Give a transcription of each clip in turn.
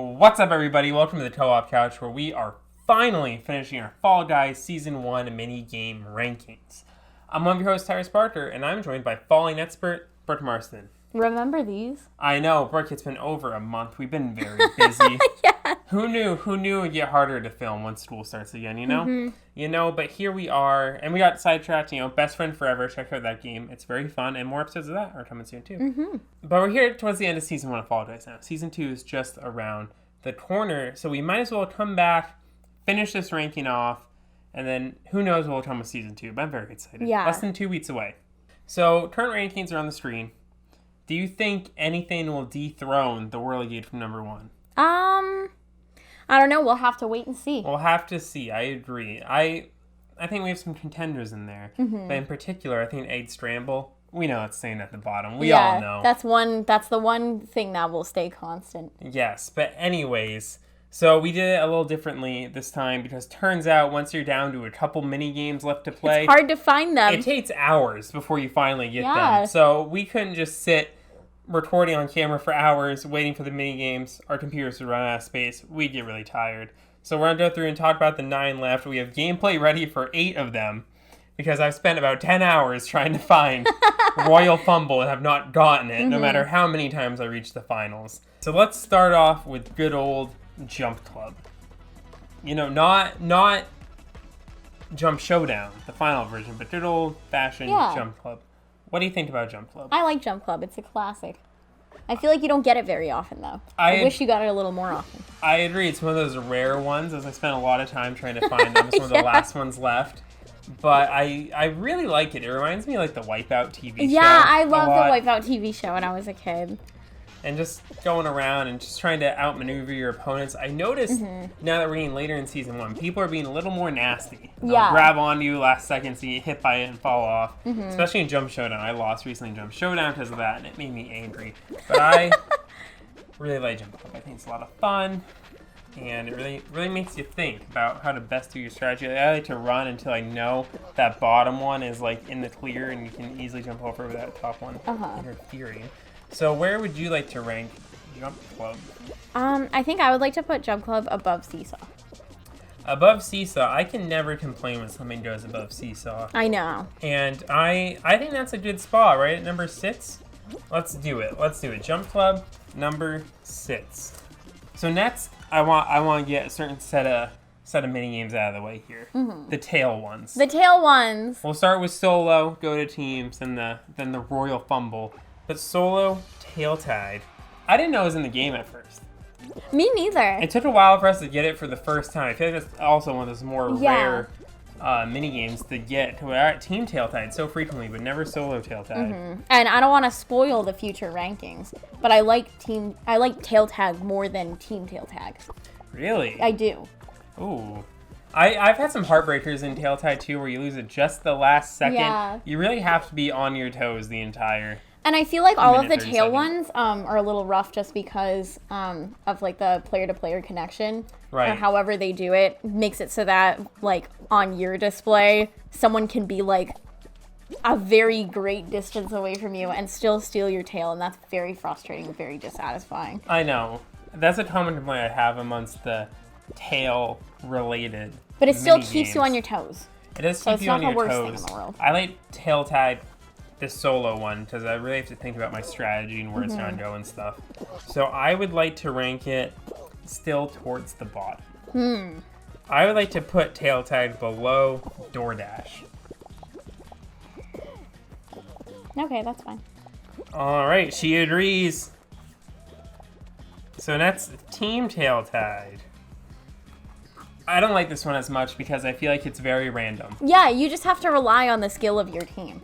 What's up, everybody? Welcome to the Co-op Couch, where we are finally finishing our Fall Guys Season 1 mini-game rankings. I'm one of your hosts, Tyrus Barker, and I'm joined by falling expert, Brooke Marston. Remember these? I know, Brooke, it's been over a month. We've been very busy. Yeah. Who knew it would get harder to film once school starts again, you know? Mm-hmm. You know, but here we are, and we got sidetracked, Best Friend Forever. Check out that game. It's very fun, and more episodes of that are coming soon, too. Mm-hmm. But we're here towards the end of Season 1 of Fall Guys now. Season 2 is just around the corner, so we might as well come back, finish this ranking off, and then who knows what will come with Season 2, but I'm very excited. Yeah. Less than 2 weeks away. So, current rankings are on the screen. Do you think anything will dethrone the Whirligig from number 1? I don't know. We'll have to wait and see. We'll have to see. I agree. I think we have some contenders in there. Mm-hmm. But in particular, I think Egg Scramble, we know it's staying at the bottom. We all know. That's the one thing that will stay constant. Yes, but anyways, so we did it a little differently this time because turns out once you're down to a couple mini games left to play, it's hard to find them. It takes hours before you finally get them. So we couldn't just sit recording on camera for hours waiting for the mini games. Our computers would run out of space. We'd get really tired. So we're going to go through and talk about the 9 left. We have gameplay ready for 8 of them because I've spent about 10 hours trying to find Royal Fumble and have not gotten it, no matter how many times I reach the finals. So let's start off with good old Jump Club. Not Jump Showdown, the final version, but good old-fashioned Jump Club. What do you think about Jump Club? I like Jump Club. It's a classic. I feel like you don't get it very often, though. I wish you got it a little more often. I agree. It's one of those rare ones, as I spent a lot of time trying to find them. It's one of the last ones left. But I really like it. It reminds me of like the Wipeout TV show. Yeah, I love the Wipeout TV show when I was a kid. And just going around and just trying to outmaneuver your opponents. I noticed now that we're getting later in Season 1, people are being a little more nasty. They'll grab onto you last second so you get hit by it and fall off. Especially in Jump Showdown. I lost recently in Jump Showdown because of that, and it made me angry. But I really like Jump Club. I think it's a lot of fun, and it really makes you think about how to best do your strategy. I like to run until I know that bottom one is like in the clear and you can easily jump over that top one interfering. So where would you like to rank Jump Club? I think I would like to put Jump Club above Seesaw. Above Seesaw, I can never complain when something goes above Seesaw. I know. And I think that's a good spot, right? At number 6? Let's do it. Jump Club, number 6. So next, I want to get a certain set of mini games out of the way here. The tail ones. We'll start with solo, go to teams, and then the Royal Fumble. But solo, tail tag. I didn't know it was in the game at first. Me neither. It took a while for us to get it for the first time. I feel like that's also one of those more rare mini games to get. We're at team tail tag so frequently, but never solo tail tag. And I don't want to spoil the future rankings, but I like tail tag more than team tail tag. Really? I do. Ooh. I've had some heartbreakers in tail tag too, where you lose it just the last second. Yeah. You really have to be on your toes the entire. And I feel like all of the tail ones are a little rough just because of like the player-to-player connection. Right. Or however they do it makes it so that like on your display, someone can be like a very great distance away from you and still steal your tail. And that's very frustrating and very dissatisfying. I know. That's a common complaint I have amongst the tail-related But it still keeps you on your toes. It does keep you on your toes. So it's not the worst thing in the world. I like tail tag. This solo one, because I really have to think about my strategy and where it's going to go and stuff. So I would like to rank it still towards the bottom. I would like to put tail tag below DoorDash. Okay, that's fine. All right, she agrees. So that's team tail tag. I don't like this one as much because I feel like it's very random. Yeah, you just have to rely on the skill of your team.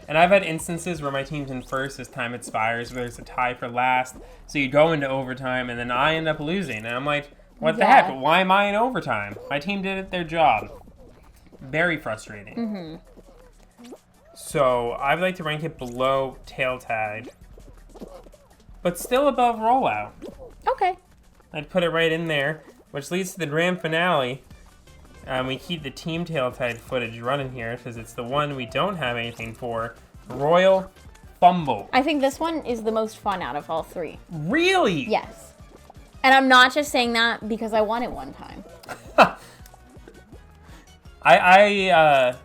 And I've had instances where my team's in first as time expires, where there's a tie for last. So you go into overtime, and then I end up losing. And I'm like, what the heck? Why am I in overtime? My team did their job. Very frustrating. So I'd like to rank it below tail tag, but still above rollout. Okay. I'd put it right in there, which leads to the grand finale. We keep the team tail tag footage running here because it's the one we don't have anything for. Royal Fumble. I think this one is the most fun out of all 3. Really? Yes. And I'm not just saying that because I won it one time. I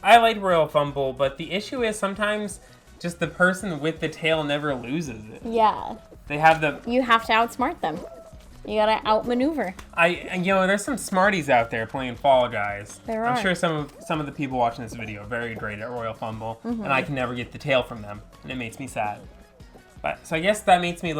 like Royal Fumble, but the issue is sometimes just the person with the tail never loses it. Yeah. They have the... You have to outsmart them. You gotta outmaneuver. There's some smarties out there playing Fall Guys. There are. I'm sure some of the people watching this video are very great at Royal Fumble, and I can never get the tail from them, and it makes me sad. So I guess that makes me a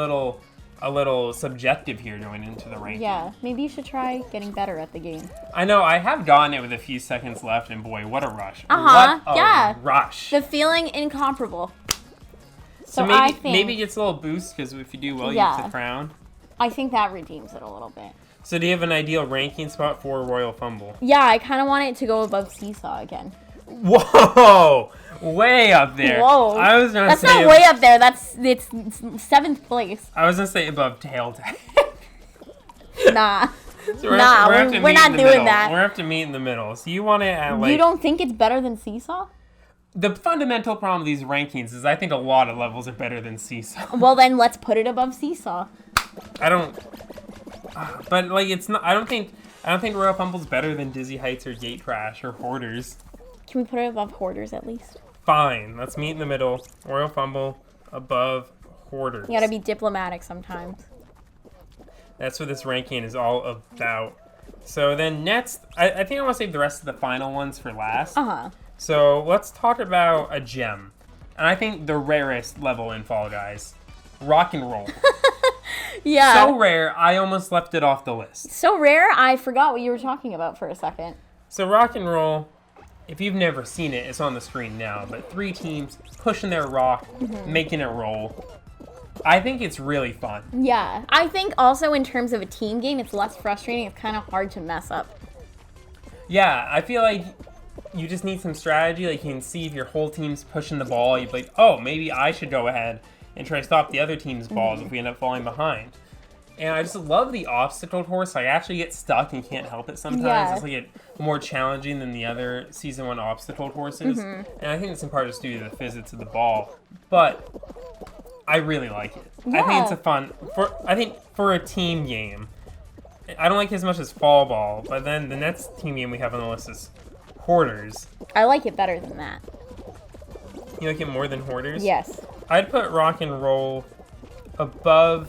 little subjective here going into the ranking. Yeah, maybe you should try getting better at the game. I know, I have gotten it with a few seconds left, and boy, what a rush. Uh-huh, What a yeah. rush. The feeling incomparable. So maybe it gets a little boost, because if you do well, you get the crown. I think that redeems it a little bit. So do you have an ideal ranking spot for Royal Fumble? Yeah, I kind of want it to go above Seesaw again. Whoa! Way up there. Whoa. That's not way up there. It's 7th place. I was going to say above Tail Tag. Nah. So we're not doing that. We're going to have to meet in the middle. So you want it at You don't think it's better than Seesaw? The fundamental problem with these rankings is I think a lot of levels are better than Seesaw. Well, then let's put it above Seesaw. I don't... But, it's not... I don't think Royal Fumble's better than Dizzy Heights or Gate Crash or Hoarders. Can we put it above Hoarders at least? Fine. Let's meet in the middle. Royal Fumble above Hoarders. You gotta be diplomatic sometimes. That's what this ranking is all about. So then next... I think I want to save the rest of the final ones for last. Uh-huh. So let's talk about a gem. And I think the rarest level in Fall Guys. Rock and Roll. Yeah. So rare, I almost left it off the list. So rare, I forgot what you were talking about for a second. So Rock and Roll, if you've never seen it, it's on the screen now. But 3 teams pushing their rock, making it roll. I think it's really fun. Yeah. I think also in terms of a team game, it's less frustrating. It's kind of hard to mess up. Yeah, I feel like you just need some strategy. Like you can see if your whole team's pushing the ball, you'd be like, oh, maybe I should go ahead and try to stop the other team's balls if we end up falling behind. And I just love the obstacle course. I actually get stuck and can't help it sometimes. Yeah. It's like more challenging than the other Season 1 obstacle courses. And I think it's in part just due to the physics of the ball. But I really like it. Yeah. I think it's a fun... for a team game, I don't like it as much as Fall Ball, but then the next team game we have on the list is Hoarders. I like it better than that. You like it more than Hoarders? Yes. I'd put Rock and Roll above...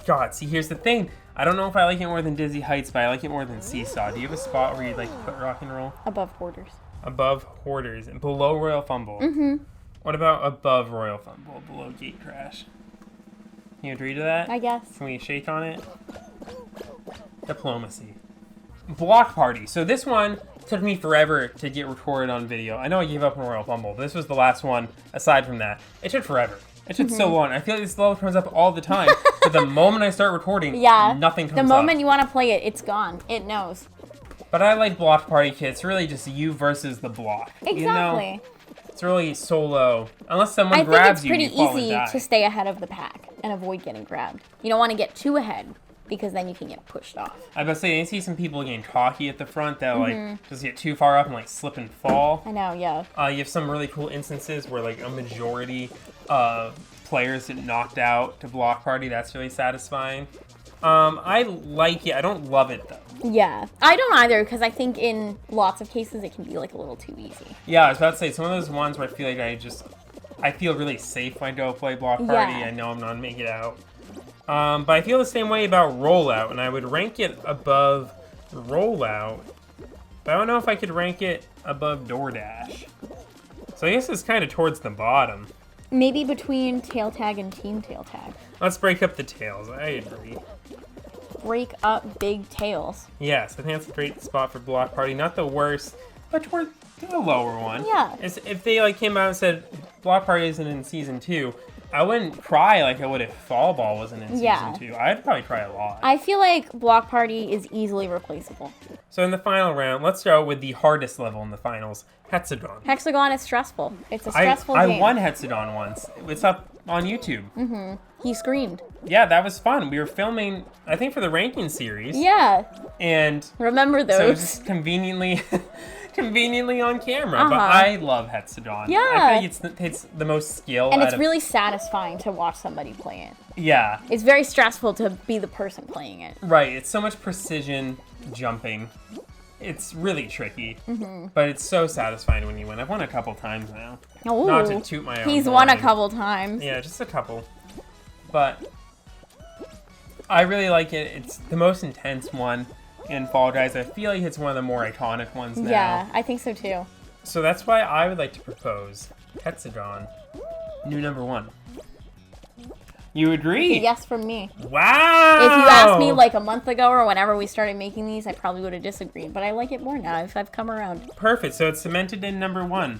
God, see, here's the thing. I don't know if I like it more than Dizzy Heights, but I like it more than Seesaw. Do you have a spot where you'd like to put Rock and Roll? Above Hoarders. Above Hoarders and below Royal Fumble. What about above Royal Fumble, below Gate Crash? You agree to that? I guess. Can we shake on it? Diplomacy. Block Party. So this one took me forever to get recorded on video. I know I gave up on Royal Fumble, but this was the last one aside from that. It took forever. It took so long. I feel like this level comes up all the time, but the moment I start recording, nothing comes up. The moment you want to play it, it's gone. It knows. But I like Block Party Kit. It's really just you versus the block. Exactly. You know? It's really solo. Unless someone grabs you, you fall and die. I think it's pretty easy to stay ahead of the pack and avoid getting grabbed. You don't want to get too ahead, because then you can get pushed off. I was about to say, I see some people getting cocky at the front that like just get too far up and like slip and fall. I know, yeah. You have some really cool instances where like a majority players get knocked out to Block Party. That's really satisfying. I like it. I don't love it though. Yeah, I don't either, because I think in lots of cases it can be like a little too easy. Yeah, I was about to say, it's one of those ones where I feel like I feel really safe when I go play Block Party. Yeah. I know I'm not gonna make it out. But I feel the same way about Rollout, and I would rank it above Rollout, but I don't know if I could rank it above DoorDash. So I guess it's kind of towards the bottom. Maybe between Tail Tag and Team Tail Tag. Let's break up the tails. I agree. Break up big tails. Yes, I think that's a great spot for Block Party. Not the worst, but toward the lower one. Yeah. If they like came out and said Block Party isn't in Season 2, I wouldn't cry like I would if Fall Ball wasn't in Season 2. I'd probably cry a lot. I feel like Block Party is easily replaceable. So in the final round, let's go with the hardest level in the finals, Hexagon. Hexagon is stressful. It's a stressful game. I won Hexagon once. It's up on YouTube. He screamed. Yeah, that was fun. We were filming, I think, for the ranking series. Yeah. And remember those. so just conveniently conveniently on camera. But I love Hexagon. Yeah. I feel like it's the most skill. And it's really satisfying to watch somebody play it. Yeah. It's very stressful to be the person playing it. Right. It's so much precision jumping. It's really tricky, but it's so satisfying when you win. I've won a couple times now. Ooh, not to toot my own He's horn. won a couple times. Yeah, just a couple. But I really like it. It's the most intense one in Fall Guys. I feel like it's one of the more iconic ones now. Yeah, I think so too. So that's why I would like to propose Hexagon, new number 1. You agree? Yes from me. Wow! If you asked me like a month ago or whenever we started making these, I probably would have disagreed. But I like it more now if I've come around. Perfect. So it's cemented in number 1.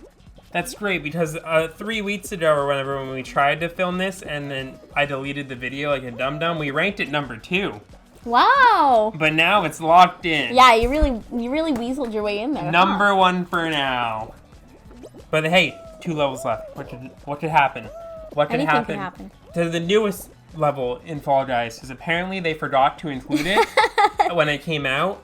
That's great because 3 weeks ago or whenever when we tried to film this and then I deleted the video like a dum-dum, we ranked it number 2. Wow! But now it's locked in. Yeah, you really weaseled your way in there. Number 1 for now. But hey, 2 levels left. What could happen? What could Anything happen? can happen. To the newest level in Fall Guys, because apparently they forgot to include it when it came out.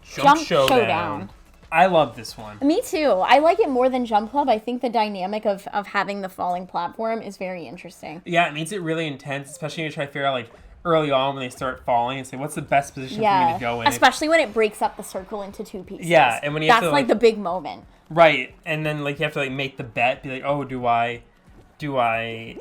Jump Showdown. I love this one. Me too. I like it more than Jump Club. I think the dynamic of having the falling platform is very interesting. Yeah, it makes it really intense, especially when you try to figure out like early on when they start falling and say, what's the best position for me to go in? Especially when it breaks up the circle into 2 pieces. Yeah, and when you have That's to, like the big moment. Right, and then like you have to like make the bet, be like, oh, do I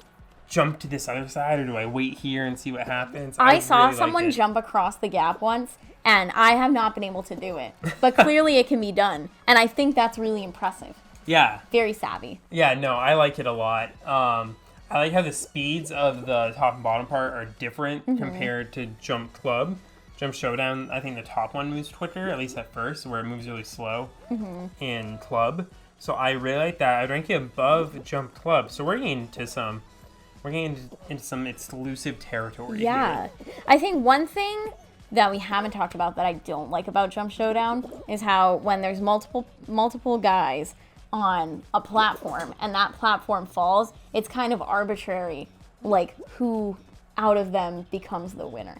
jump to this other side or do I wait here and see what happens? I saw really someone jump across the gap once, and I have not been able to do it. But clearly it can be done, and I think that's really impressive. Yeah. Very savvy. Yeah, no, I like it a lot. I like how the speeds of the top and bottom part are different compared to Jump Club. Jump Showdown, I think the top one moves quicker, at least at first, where it moves really slow in Club. So I really like that. I'd rank it above Jump Club. So we're getting into some exclusive territory here. I think one thing that we haven't talked about that I don't like about Jump Showdown is how when there's multiple guys on a platform and that platform falls, it's kind of arbitrary, like who out of them becomes the winner.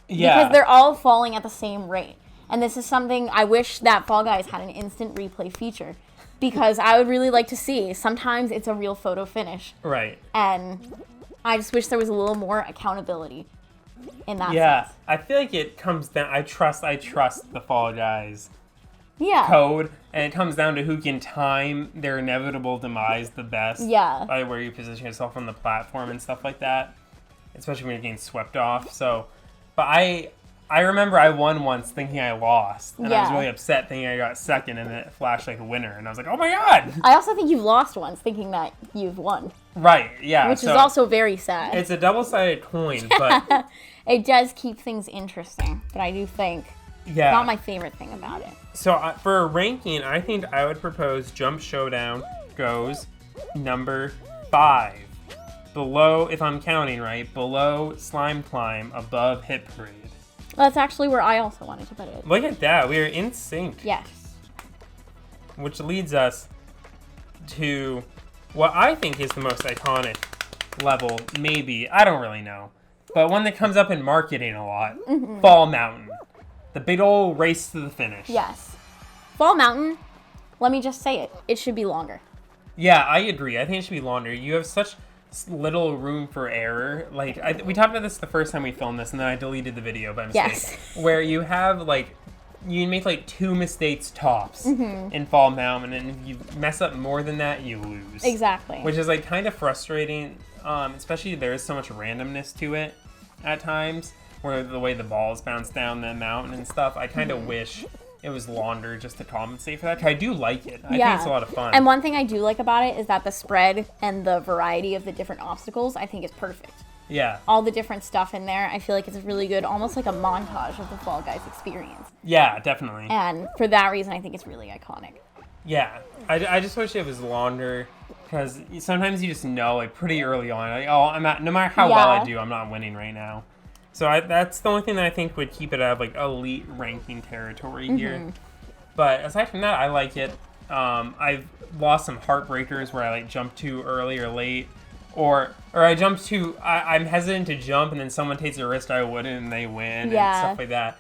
Yeah. Because they're all falling at the same rate. And this is something I wish that Fall Guys had an instant replay feature. Because I would really like to see. Sometimes it's a real photo finish. Right. And I just wish there was a little more accountability in that Yeah, sense. I feel like it comes down. I trust the Fall Guys Yeah. code, and it comes down to who can time their inevitable demise the best. Yeah. By where you position yourself on the platform and stuff like that, especially when you're getting swept off. So, but I remember I won once thinking I lost, and I was really upset thinking I got second, and then it flashed like a winner, and I was like, oh my god! I also think you've lost once thinking that you've won. Right, yeah. Which is also very sad. It's a double-sided coin, but... It does keep things interesting, but I do think it's not my favorite thing about it. So for a ranking, I think I would propose Jump Showdown goes number 5. Below, if I'm counting right, below Slime Climb, above Hit Parade. That's actually where I also wanted to put it. Look at that. We are in sync. Yes. Which leads us to what I think is the most iconic level, maybe. I don't really know. But one that comes up in marketing a lot. Fall Mountain. The big old race to the finish. Yes. Fall Mountain, let me just say it. It should be longer. Yeah, I agree. I think it should be longer. You have such little room for error. Like, we talked about this the first time we filmed this, and then I deleted the video by mistake. Yes. Where you have, like, you make, like, 2 mistakes tops in Fall Mountain, and if you mess up more than that, you lose. Exactly. Which is, like, kind of frustrating, especially there is so much randomness to it at times, where the way the balls bounce down the mountain and stuff. I kind of wish it was longer just to compensate for that. 'Cause I do like it. I think it's a lot of fun. And one thing I do like about it is that the spread and the variety of the different obstacles, I think is perfect. Yeah. All the different stuff in there, I feel like it's really good, almost like a montage of the Fall Guys experience. Yeah, definitely. And for that reason, I think it's really iconic. Yeah. I just wish it was longer, because sometimes you just know, like, pretty early on, like, oh, no matter how well I do, I'm not winning right now. So that's the only thing that I think would keep it out of, like, elite ranking territory here. But aside from that, I like it. I've lost some heartbreakers where I, like, jumped too early or late. Or I jumped too... I'm hesitant to jump, and then someone takes a risk I wouldn't, and they win, and stuff like that.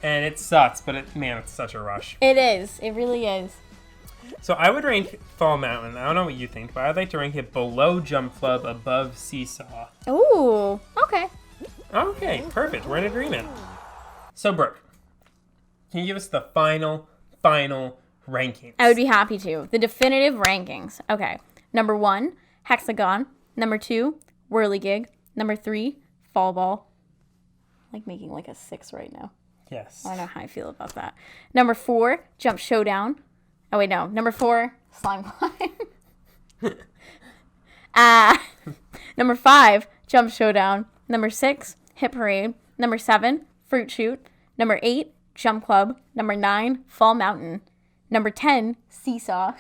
And it sucks, but man, it's such a rush. It is. It really is. So I would rank Fall Mountain. I don't know what you think, but I'd like to rank it below Jump Club, above Seesaw. Ooh, okay. Okay, perfect. We're in agreement. So, Brooke, can you give us the final rankings? I would be happy to. The definitive rankings. Okay. Number 1, Hexagon. Number 2, Whirligig. Number 3, Fall Ball. I'm like making like a 6 right now. Yes. I don't know how I feel about that. Number 4, Jump Showdown. Oh, wait, no. Number 4, Slime Climb. Number 5, Jump Showdown. Number 6, Hit Parade. Number 7, Fruit Shoot. Number 8, Jump Club. Number 9, Fall Mountain. Number 10, Seesaw.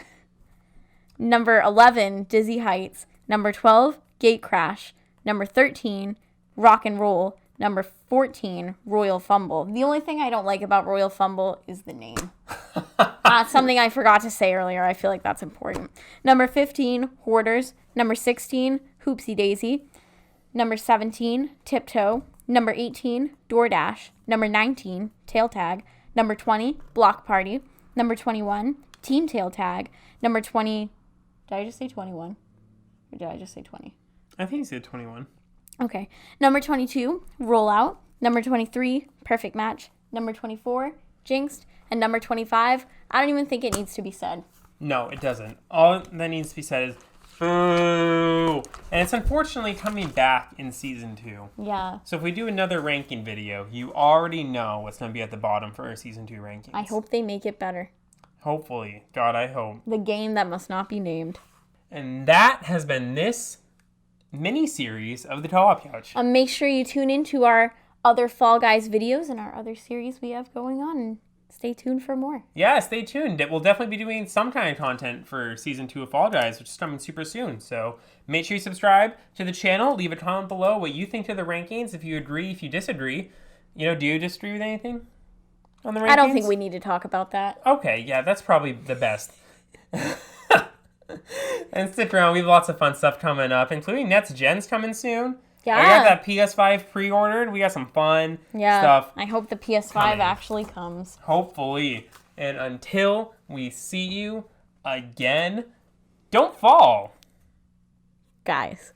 Number 11, Dizzy Heights. Number 12, Gate Crash. Number 13, Rock and Roll. Number 14, Royal Fumble. The only thing I don't like about Royal Fumble is the name. Something I forgot to say earlier. I feel like that's important. Number 15, Hoarders. Number 16, Hoopsie Daisy. Number 17, Tiptoe. Number 18, DoorDash. Number 19, Tail Tag. Number 20, Block Party. Number 21, Team Tail Tag. Number 20, did I just say 21? Or did I just say 20? I think you said 21. Okay. Number 22, Rollout. Number 23, Perfect Match. Number 24, Jinxed. And number 25, I don't even think it needs to be said. No, it doesn't. All that needs to be said is boo. And it's unfortunately coming back in season 2. Yeah. So if we do another ranking video, you already know what's going to be at the bottom for our season 2 rankings. I hope they make it better. Hopefully. God, I hope. The game that must not be named. And that has been this mini-series of the Tall Couch. Make sure you tune into our other Fall Guys videos and our other series we have going on. And stay tuned for more. Yeah, stay tuned. We'll definitely be doing some kind of content for season 2 of Fall Guys, which is coming super soon. So make sure you subscribe to the channel. Leave a comment below what you think to the rankings. If you agree, if you disagree. You know, do you disagree with anything on the rankings? I don't think we need to talk about that. Okay, yeah, that's probably the best. And stick around. We have lots of fun stuff coming up, including Nets Gens coming soon. Yeah. I got that PS5 pre-ordered. We got some fun stuff. I hope the PS5 coming. actually comes. Hopefully. And until we see you again, don't fall. Guys.